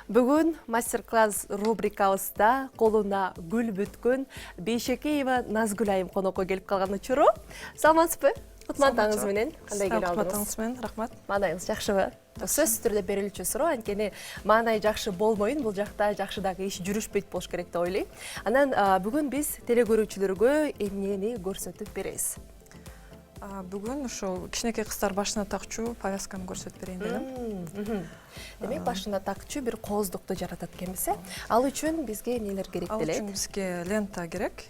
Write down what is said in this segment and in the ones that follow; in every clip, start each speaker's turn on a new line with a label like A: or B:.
A: Бүгін мастер-класс рубрикабызда қолына гүл бүткөн Бейшекеева Назгүл айым конокко келип калган учуру. Саламатсызбы? Кутман таңыңыз менен кандай келип алдыңыз?
B: Кутман менен, рахмат.
A: Маанайыңыз жакшыбы? Сөзсүз түрдө берилүүчү суроо, анткени маанай жакшы болмойын, бул жакта жакшы дагы иш жүрүшпөйт болуш керек деп ойлойм. Анан бүгүн биз телекөрүүчүлөргө эмнени көрсөтүп беребиз?
B: Бүгүн ошол кичинекей кыздар башына такчу повязканы көрсөтүп берейин дедим.
A: Демек башына такчу бир кооздукту жаратат экенбиз, Ал үчүн бизге эмнелер керек
B: Ал
A: делет?
B: үчүн бизге лента керек.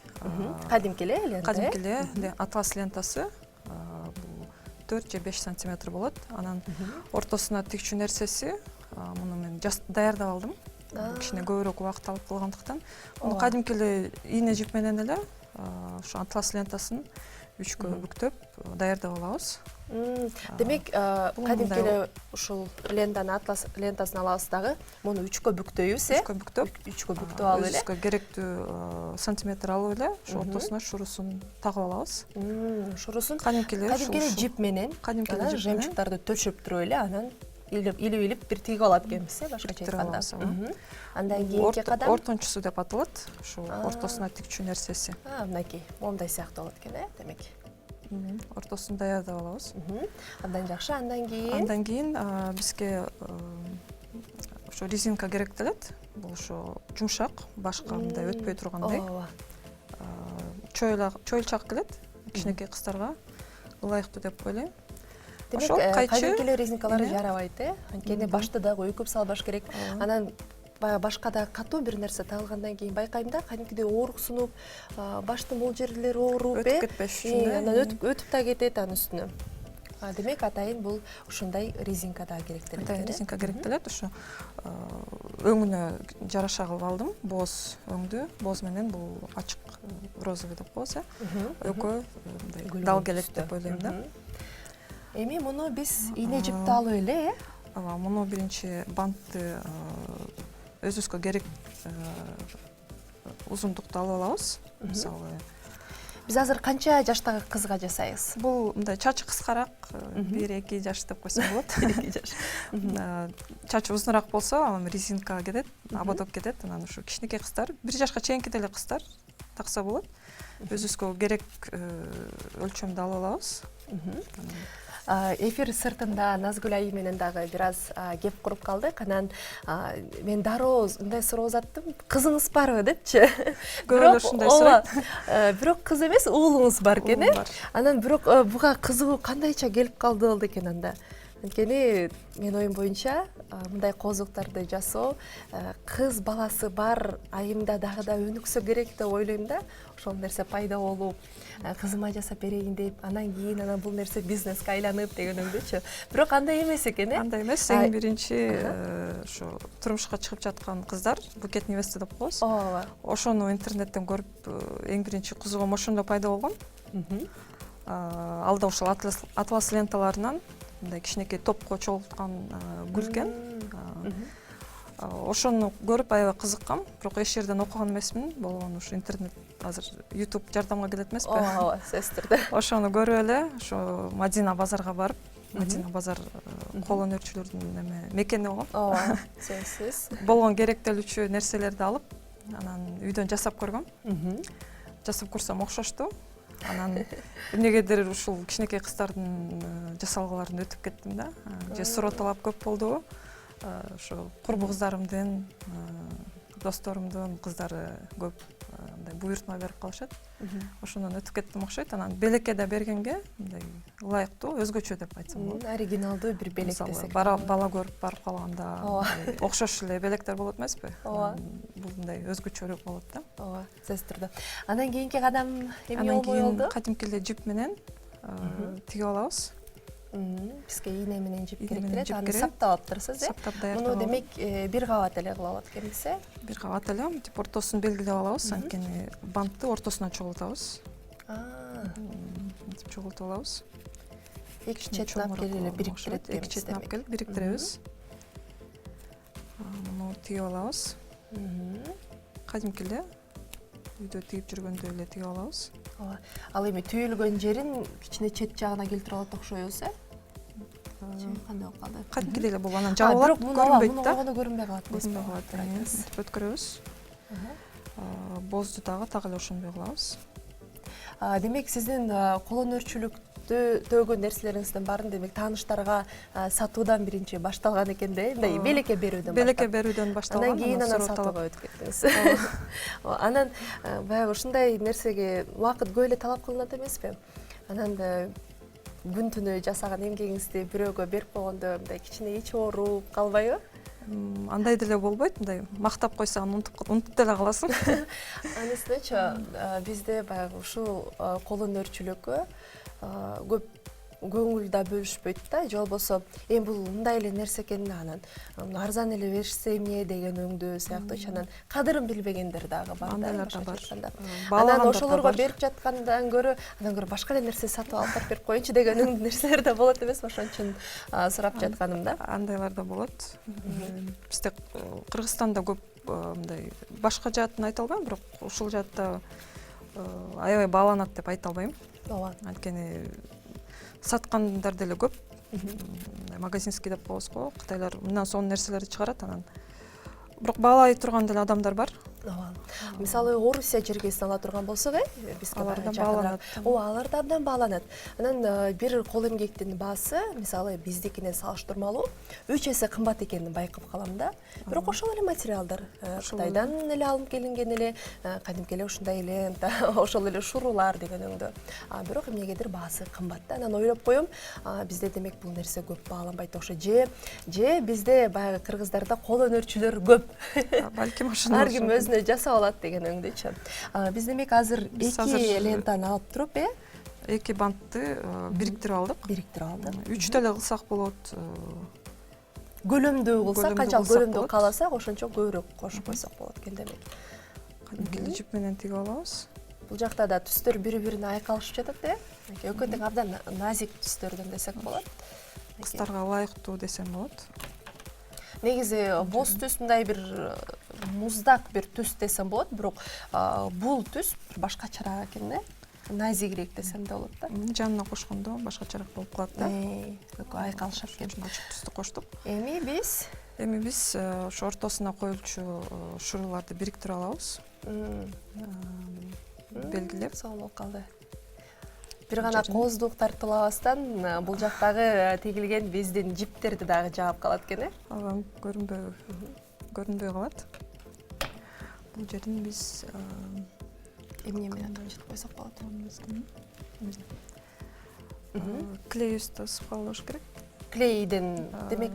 A: Кадимки эле лента.
B: Кадимки эле атлас лентасы. Бул 4 же 5 сантиметр болот. Анан ортосуна тикчүү нерсеси, муну мен даярдап алдым. Кичине көбүрөөк убакыт алып калгандыктан. Муну кадимки эле ийне жип менен эле ошо атлас лентасын 3кө бүктөп даярдап алабыз.
A: Демек, кадимки эле ушул атлас лентасын алабыз дагы, муну 3кө бүктөйбүз,
B: 3кө
A: бүктөп алып эле.
B: Өзүбүзгө керектүү сантиметр алып эле, ошо ортосуна шурусун тагып алабыз.
A: Шурусун
B: кадимки эле
A: жип менен, анан жемчуктарды төшөп туруп эле, анан илип бир тигип алат экенбиз, башкача айтканда. Андан кийинки кадам
B: ортончусу деп аталат. Ошо ортосуна тикчүү нерсеси.
A: Мынакей, момундай сыяктуу болот экен, демек.
B: Ортосун даярдап алабыз.
A: Андан жакшы, андан
B: кийин бизге ошо резинка керек делет. Бул ошо жумшак, башка мындай өтпөй тургандай. Чойлчак келет. Кичинекей кыздарга ылайыктуу деп ойлойм.
A: Демек, кадимки эле резинкалар жарабайт, анткени башты дагы өйкөп салбаш керек. Анан башка да катуу бир нерсе тагылгандан кийин байкайм да, кадимкидей ооруксунуп, баштын бул жерлери ооруп,
B: өтүп кетпеш үчүн,
A: анан өтүп да кетет анын үстүнө. Демек, атайын бул ушундай резинка да керек делет.
B: Резинка керек делет. Ошо өңүнө жараша кылып алдым. Боз өңдү, боз менен бул ачык розовый деп коебуз, экөө мындай дал келет деп ойлойм да.
A: Эми муну биз ийне жипти алып эле,
B: Ооба, муну биринчи бантты өзүбүзгө керек узундукту алып алабыз. Мисалы,
A: биз азыр канча жаштагы кызга жасайбыз?
B: Бул мындай чачы кыскараак, 1-2 жаш деп койсом болот.
A: 1-2 жаш.
B: Чачы узунураак болсо, анан резинка кетет, ободок кетет. Анан ушу кичинекей кыздар, 1 жашка чейинки деле кыздар такса болот. Өзүбүзгө керек өлчөмдү алып алабыз.
A: Эфир сыртында Назгүл айым менен дагы бир аз кеп куруп калдык. Анан мен дароо мындай суроо узаттым. Кызыңыз барбы депчи.
B: Көбүнө ушундай сурайт.
A: Бирок кыз эмес, уулуңуз бар экен, Анан бирок буга кызыгуу кандайча келип калды болду экен анда. Анткени мен оюм боюнча мындай кооздуктарды жасоо кыз баласы бар айымда дагы да өнүксө керек деп ойлойм да. Ошол нерсе пайда болуп, кызыма жасап берейин деп, анан кийин бул нерсе бизнеске айланып дегендөчү. Бирок андай эмес экен,
B: Андай эмес. Эң биринчи ошо турмушка чыгып жаткан кыздар, букет невеста деп коебуз.
A: Ооба.
B: Ошону интернеттен көрүп, эң биринчи кызыгуум ошондо пайда болгон. Алда ошол атлас ленталарынан мындай кичинекей топко чогулткан гүл экен. Ошону көрүп аябай кызыккам, бирок эч жерден окуган эмесмин. Болгону ушу интернет азыр YouTube жардамга келет эмеспи?
A: Ооба, сөзсүз түрдө.
B: Ошону көрүп эле, ошо Мадина базарга барып, Мадина базар кол өнөрчүлөрдүн мекени болгон.
A: Ооба, сөзсүз.
B: Болгон керектелүүчү нерселерди алып, анан үйдөн жасап көргөм. Жасап көрсөм окшошту. Анан эмнегедир ушул кичинекей кыздардын жасалгаларын өтүп кеттим да. Же суроо талап көп болду. Ошо курбу кыздарымдын, досторумдун кыздары көп мындай буйртма берип калышат. Ошондон өтүп кеттим окшойт. Анан белекке да бергенге мындай ылайыктуу, өзгөчө деп айтсам болот.
A: Оригиналдуу бир белек десек.
B: Бала көрүп барып калганда окшош эле белектер болот эмеспи? Бул мындай өзгөчөрөөк болот да.
A: Ооба, сөзсүз түрдө. Андан кийинки кадам эмне болду?
B: Кадимки эле жип менен тигип алабыз.
A: Бизге ийне менен жип керек делет, аны саптап алыптырсыз,
B: Саптап даярдап
A: Муну демек бир кабат эле кылып алат экенбиз,
B: Бир кабат эле, тип ортосун белгилеп алабыз, анткени бантты ортосуна чогултабыз. Мынтип чогултуп алабыз.
A: Эки четин алып келип эле бириктирет.
B: Эки четин алып келип бириктиребиз. Муну тигип алабыз. Кадимки эле үйдө тигип жүргөндөй эле тигип алабыз.
A: Ал эми түйүлгөн жерин кичине чет жагына келтирип алат окшойбуз, кандай болуп калды?
B: Кадимкидей эле болуп анан жабылат, көрүнбөйт да.
A: Муну көрүнбөй калат.
B: Көрүнбөй калат. Мынтип өткөрөбүз. Бозду дагы так эле ошондой кылабыз.
A: Демек сиздин кол өнөрчүлүктү төгөн нерселериңиздин баарын демек тааныштарга сатуудан биринчи башталган экен да, мындай белекке берүүдөн баштап.
B: Белекке берүүдөн башталган.
A: Анан кийин сатууга өтүп кеттиңиз. Анан баягы ушундай нерсеге убакыт көп эле талап кылынат эмеспи? Анан күн түнү жасаган эмгегиңизди бирөөгө берип койгондо мындай кичине ич ооруп калбайбы?
B: Андай деле болбойт, мындай мактап койсоң унутуп деле каласың.
A: Анысычы бизде баягы ушул кол өнөрчүлүккө көп көңүл да бөлүшпөйт да, же болбосо эми бул мындай эле нерсе экен анан арзан эле беришсе эмне деген өңдөө сыяктуучу анан кадырын билбегендер дагы бар да.
B: Андайлар да бар.
A: Анан ошолорго берип жаткандан көрө башка эле нерсе сатып алып барып берип коеюнчу деген нерселер да болот эмеспи? Ошон үчүн сурап жатканым да.
B: Андайлар да болот. Бизде Кыргызстанда көп мындай башка жаатын айта албайм, бирок ушул жаатта аябай бааланат деп айта албайм.
A: Ооба.
B: Анткени саткандар деле көп. Магазинский деп коебуз го. Кытайлар мындан сонун нерселерди чыгарат анан. Бирок баалай турган деле адамдар бар.
A: Ооба. Мисалы Орусия жергесин ала турган болсок, бизге
B: аларда бааланат.
A: Алар да абдан бааланат. Анан бир кол эмгектин баасы, мисалы биздикине салыштырмалуу 3 эсе кымбат экенин байкап калам да. Бирок ошол эле материалдар Кытайдан эле алынып келинген эле, кадимки эле ушундай эле ошол эле шурулар деген өңдө. Бирок эмнегедир баасы кымбат да. Анан ойлоп коем, бизде демек бул нерсе көп бааланбайт окшойт. Же бизде баягы кыргыздарда кол өнөрчүлөр көп.
B: Балким ошондой.
A: Ар ким өзүнө жасап алат деген өңдөчү. Биз демек азыр 2 лентаны алып туруп,
B: 2 бантты бириктирип алдык.
A: Бириктирип алдык.
B: 3 деле кылсак болот.
A: Көлөмдүү кылсак, канчалык көлөмдүү кааласак, ошончо көбүрөөк кошуп койсок болот экен демек.
B: Кадимки жип менен тигип алабыз.
A: Бул жакта да түстөр бири-бирине айкалышып жатат, Экөө тең абдан назик түстөрдөн десек болот.
B: Кыздарга ылайыктуу десем болот.
A: Негизи боз түс мындай бир муздак бир түс десем болот, бирок бул түс башкачараак экен да. Назигирээк десем да болот да.
B: Жанына кошкондо башкачараак болуп калат да.
A: Экөө айкалышат экен.
B: Ачык түстү коштук.
A: Эми
B: биз ошо ортосуна коюлчу шуруларды бириктирип алабыз. Белгилеп.
A: Сонун болуп калды. Бир гана кооздук тартылабастан бул жактагы тигилген биздин жиптерди дагы жаап калат экен,
B: Ага, көрүнбөй калат. Бул жерин биз
A: эмне менен тынчытып койсок болот?
B: Клей үстү калыш керек.
A: Клейден, демек,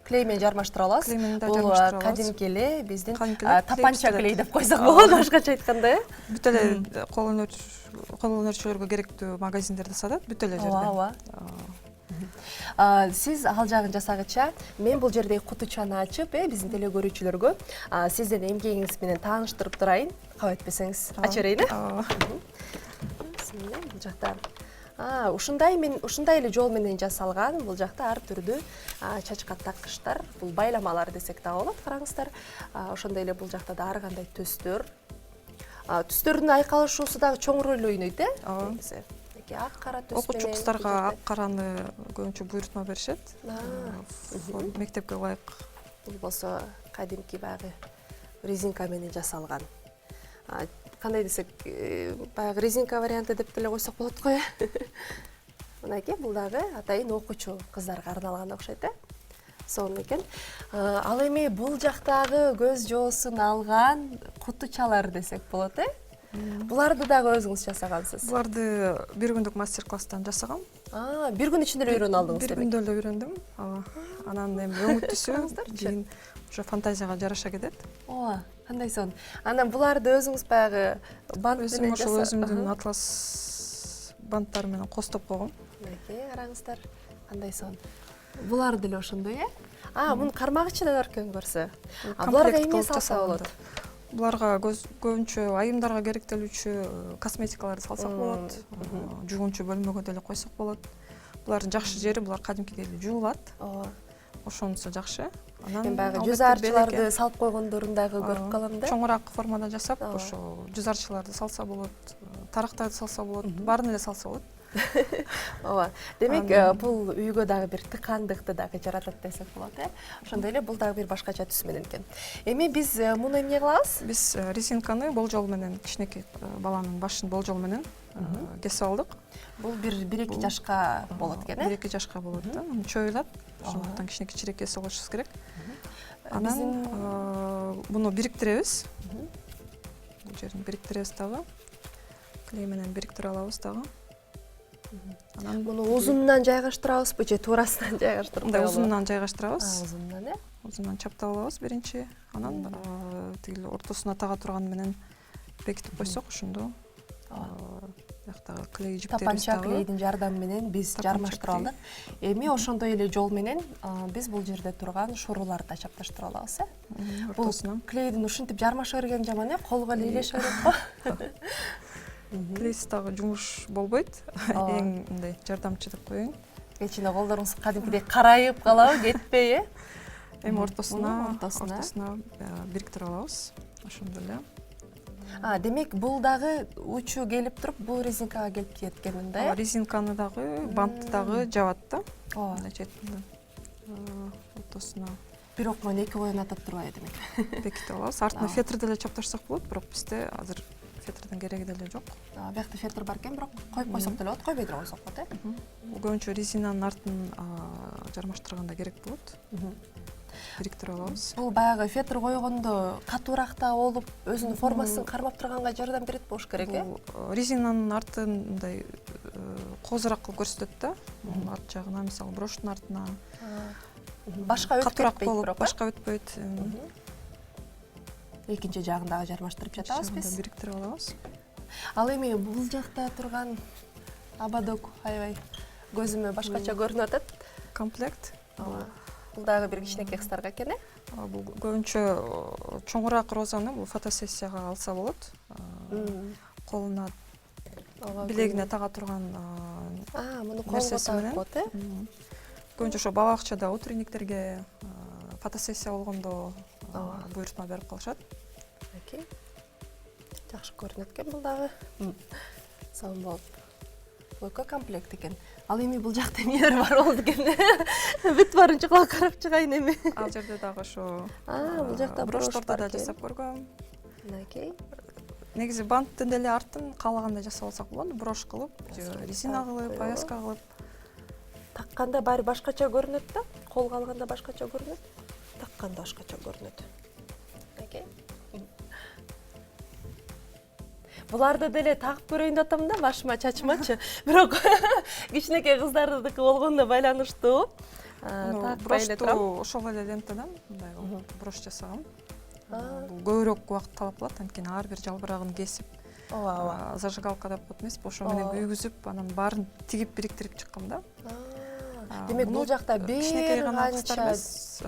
A: клей менен жармаштыра алабыз. Бул кадимки эле биздин тапанча клей деп койсок болот, башкача айтканда,
B: Бүт эле кол өнөрчүлөргө керектүү магазиндерде сатат, бүт эле жерде.
A: Ооба. Сиз ал жагын жасагыча, мен бул жерде кутучаны ачып, биздин теле көрүүчүлөргө сиздин эмгегиңиз менен тааныштырып турайын. Кабыл этпесеңиз, ача берейин. Бул жакта ушундай эле жол менен жасалган, бул жакта ар түрдүү чачка таккычтар, бул байламалар десек да болот, караңыздар. Ошондой эле бул жакта да ар кандай түстөр. Түстөрдүн айкалышуусу дагы чоң роль ойнойт, ак кара түс менен.
B: Окуучу кыздарга ак караны көбүнчө буйрутма беришет. Мектепке ылайык.
A: Бул болсо кадимки баягы резинка менен жасалган. Кандай десек, баягы резинка варианты деп деле койсок болот го. Мынакей бул дагы атайын окуучу кыздарга арналган окшойт, сонун экен. Ал эми бул жактагы көз жоосун алган кутучалар десек болот, Буларды дагы өзүңүз жасагансыз.
B: Буларды бир күндүк мастер-класстан жасагам.
A: Бир күн ичинде эле үйрөнүп алдыңыз
B: демек? Бир күндө эле үйрөндүм. Анан эми өңүтүсү кийин ошо фантазияга жараша кетет.
A: Кандай сонун. Анан буларды өзүңүз баягы бант менен
B: ошол өзүмдүн атлас банттары менен костоп койгом.
A: Мынакей караңыздар, кандай сонун. Булар деле ошондой, мунун кармагычы да бар экен көрсө. Буларга эмне салса болот?
B: Буларга көбүнчө айымдарга керектелүүчү косметикаларды салсак болот. Жугунчу бөлмөгө деле койсок болот. Булардын жакшы жери булар кадимкидей эле жуулат. Ошонусу жакшы.
A: Мен баягы жүз арчыларды салып койгондорун дагы көрүп калам да.
B: Чоңураак формада жасап, ошо жүз арчыларды салса болот, тарактарды салса болот, баарын эле салса болот.
A: ооба демек бул үйгө дагы бир тыкандыкты дагы жаратат десек болот ошондой эле бул дагы бир башкача түс менен экен. Эми биз муну эмне кылабыз?
B: Биз резинканы болжол менен кичинекей баланын башын болжол менен кесип алдык.
A: Бул 1-2 жашка болот экен
B: 1-2 жашка болот да. Чоюлат. Ошондуктан кичинекей кесип алышыбыз керек. Анан буну бириктиребиз. Бул жерин бириктиребиз дагы. Клей менен бириктирип алабыз дагы.
A: Анан муну узунунан жайгаштырабызбы же туурасынан жайгаштырып коебузбу?
B: Узунунан жайгаштырабыз.
A: Узунунан
B: Узунунан чаптап алабыз биринчи. Анан тигил ортосуна тага турган менен бекитип койсок ошондо бияктагы клей жиптерибиз
A: тапанча клейдин жардамы менен биз жармаштырып алдык. Эми ошондой эле жол менен биз бул жерде турган шоруларды да чапташтырып алабыз ортосуна. Клейдин ушинтип жармаша берген жаман колго эле илеше берет го.
B: Клейсиз дагы жумуш болбойт. Эң мындай жардамчы деп коеюн.
A: Кечине колдоруңуз кадимкидей карайып калабы, кетпей
B: Эми ортосуна бириктирип алабыз. Ошондо эле.
A: Демек бул дагы учу келип туруп бул резинкага келип тиет экен мындай.
B: Резинканы дагы, бантты дагы жабат да. Мындай четинен ортосуна.
A: Бирок мына 2 коюн атат турбайбы демек.
B: Бекитип алабыз. Артына фетр деле чапташсак болот, бирок бизде азыр фетрдин кереги деле жок.
A: Биякта фетр бар экен, бирок коюп койсок деле болот, койбой койсок болот
B: Көбүнчө резинанын артын жармаштырганда керек болот. Бириктирип алабыз.
A: Бул баягы фетр койгондо катуураак болуп, өзүнүн формасын кармап турганга жардам берет болуш керек
B: Резинанын артын мындай козураак кылып көрсөтөт да. Арт жагына, мисалы, броштун артына
A: башка өтпөйт
B: болуп, башка өтпөйт.
A: Экинчи жагын дагы жармаштырып жатабыз биз.
B: Бириктирип алабыз.
A: Ал эми бул жакта турган ободок аябай көзүмө башкача көрүнүп атат.
B: Комплект.
A: Бул дагы бир кичинекей кыздарга экен
B: Бул көбүнчө чоңураак розаны бул фотосессияга алса болот. Колуна, билегине тага турган
A: муну колго тагып коет
B: Көбүнчө ошо бала бакчада утренниктерге фотосессия болгондо буйртма берип калышат.
A: Жакшы көрүнөт экен бул дагы. Сонун болуп. Бул комплект экен. Ал эми бул жакта эмнелер бар болду экен? Бүт барын чукулап карап чыгайын эми.
B: Ал жерде дагы ошо
A: бул жакта
B: броштарды да жасап көргөм.
A: Мынакей.
B: Негизи банттын деле артын каалагандай жасап алсак болот, брош кылып, же резина кылып, повязка кылып.
A: Такканда баары башкача көрүнөт да, колго алганда башкача көрүнөт, такканда башкача көрүнөт. Мынакей. Буларды деле тагып көрөйүн деп атам да, башыма, чачымачы. Бирок кичинекей кыздардыкы болгондо байланыштуу.
B: Брошту ошол эле лентадан мындай брош жасагам. Бул көбүрөөк убакыт талап кылат, анткени ар бир жалбырагын кесип, зажигалка деп коет эмеспи, ошо менен күйгүзүп, анан баарын тигип бириктирип чыккам да.
A: Демек бул жакта
B: кичинекей
A: бир
B: гана кыздар
A: канча
B: эмес,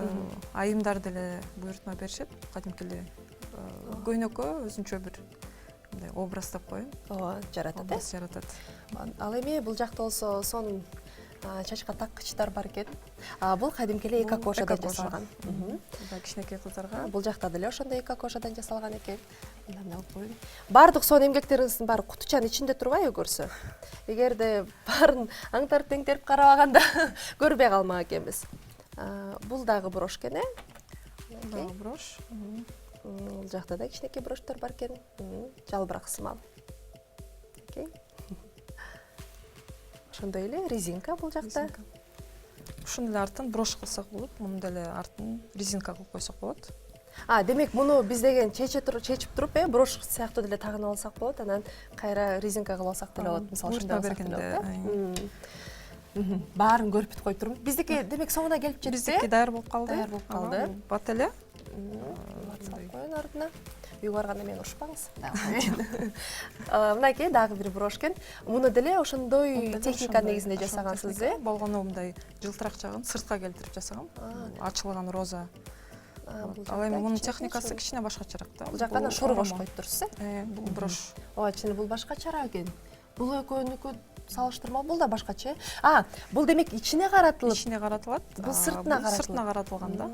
B: айымдар деле буйртма беришет, кадимки эле көйнөккө өзүнчө бир мындай образ деп коеюн.
A: Жаратат.
B: Образ жаратат.
A: Ал эми бул жакта болсо сонун чачка таккычтар бар экен. Бул кадимки эле эко-кожадан жасалган.
B: Кичинекей кыздарга.
A: Бул жакта деле ошондой эко-кожадан жасалган экен. Баардык сонун эмгектериңиздин баары кутучанын ичинде турбайбы көрсө? Эгерде баарын аңтарып теңтерип карабаганда көрбөй калмак экенбиз. Бул дагы брош экен,
B: Дагы брош.
A: Бул жакта да кичинекей броштор бар экен. Жалбырак сымал. Ошондой эле резинка бул жакта.
B: Ушунун эле артын брош кылсак болот, мунун деле артын резинка кылып койсок болот.
A: Демек муну биз деген чечип туруп, брош сыяктуу деле тагынып алсак болот, анан кайра резинка кылып алсак деле болот. Мисалы ошондой бергенде. Баарын көрүп бүт коюп турмун. Биздики демек соңуна келип жетти.
B: Биздики даяр болуп калды.
A: Даяр болуп калды.
B: Бат эле.
A: Коюн артына. Үйгө барганда мени урушпаңыз. Мынакей дагы бир брош экен. Муну деле ошондой техника негизинде жасагансыз,
B: болгону мындай жылтырак жагын сыртка келтирип жасагам. Ачылган роза. Ал эми мунун техникасы кичине башкачараак да.
A: Бул жакка шору кошуп коюп турсуз,
B: Бул брош.
A: Чын бул башкачараак экен. Бул экөөнүкү салыштырмалуу, бул да башкача. Бул демек ичине каратылып.
B: Ичине каратылат.
A: Бул сыртына каратылат.
B: Сыртына каратылган да.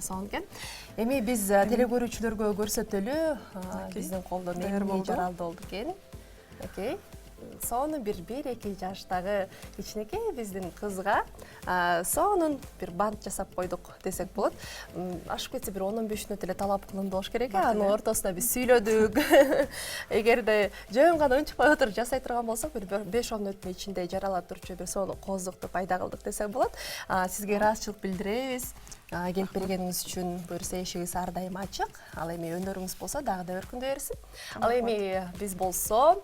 A: Сонун экен. Эми биз телекөрүүчүлөргө көрсөтөлү. Биздин колдон эмне жаралды болду экен. сону бир 1-2 жаштагы кичинекей биздин кызга сонун бир бант жасап койдук десек болот. Ашып кетсе бир 10-15 мүнөт эле талап кылынды болуш керек. Анын ортосунда биз сүйлөдүк. Эгерде жөн гана унчукпай отуруп жасай турган болсок, бир 5-10 мүнөттүн ичинде жаралап турчу бир сонун коздукту пайда кылдык десек болот. Сизге ыраазычылык билдиребиз. Келип бергениңиз үчүн буюрса эшигиз ар дайым ачык. Ал эми өнөрүңүз болсо дагы да өркүндөй берсин. Ал эми биз болсо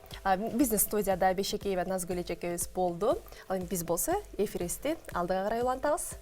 A: бизнес студияда Бешекеева Назгүл эжекебиз болду. Ал эми биз болсо эфиристи алдыга карай улантабыз.